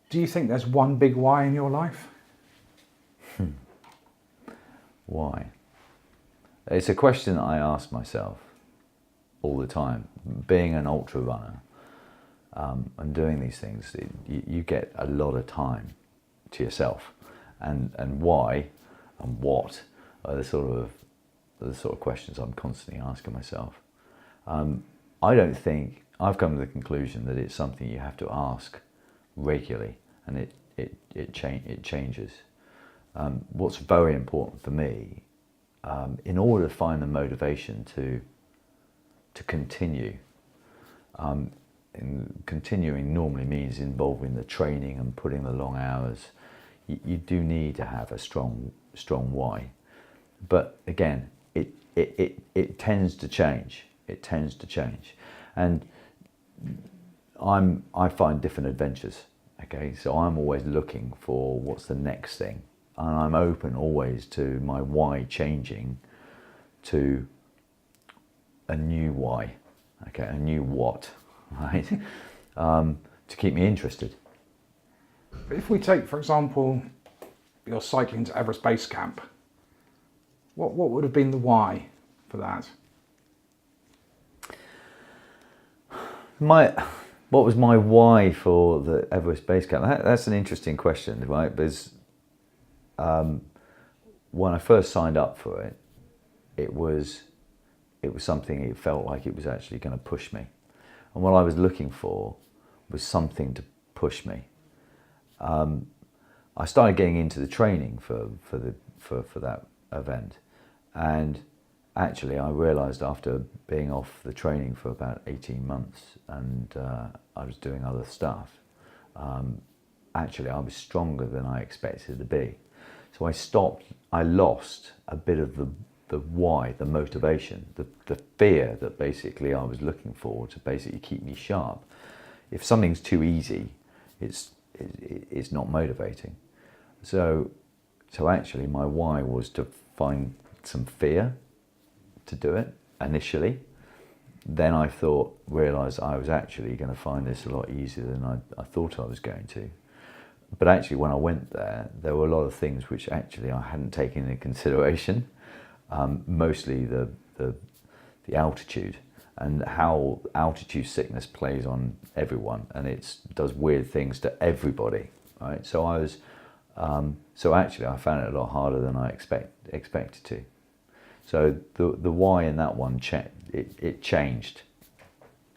Do you think there's one big why in your life? Why? It's a question that I ask myself all the time. Being an ultra runner and doing these things, you get a lot of time to yourself, and why and what are the sort of questions I'm constantly asking myself. I don't think I've come to the conclusion that it's something you have to ask regularly, and it changes. What's very important for me, in order to find the motivation to continue. And continuing normally means involving the training and putting the long hours. You do need to have a strong why, but again, it tends to change. It tends to change, and I find different adventures. Okay, so I'm always looking for what's the next thing, and I'm open always to my why changing to a new why. Okay, a new what, right? To keep me interested. If we take, for example, you're cycling to Everest Base Camp, what would have been the why for that? What was my why for the Everest Base Camp? That's an interesting question, right? Because when I first signed up for it, it was something, it felt like it was actually going to push me. And what I was looking for was something to push me. I started getting into the training for that event, and actually I realised after being off the training for about 18 months and I was doing other stuff, actually I was stronger than I expected to be. So I lost a bit of the why, the motivation, the fear that basically I was looking for to basically keep me sharp. If something's too easy, it's not motivating. So actually my why was to find some fear to do it initially. Then I realised I was actually going to find this a lot easier than I thought I was going to. But actually when I went there were a lot of things which actually I hadn't taken into consideration. Mostly the altitude and how altitude sickness plays on everyone, and it does weird things to everybody, right? So so actually I found it a lot harder than I expected to. So the why in that one it changed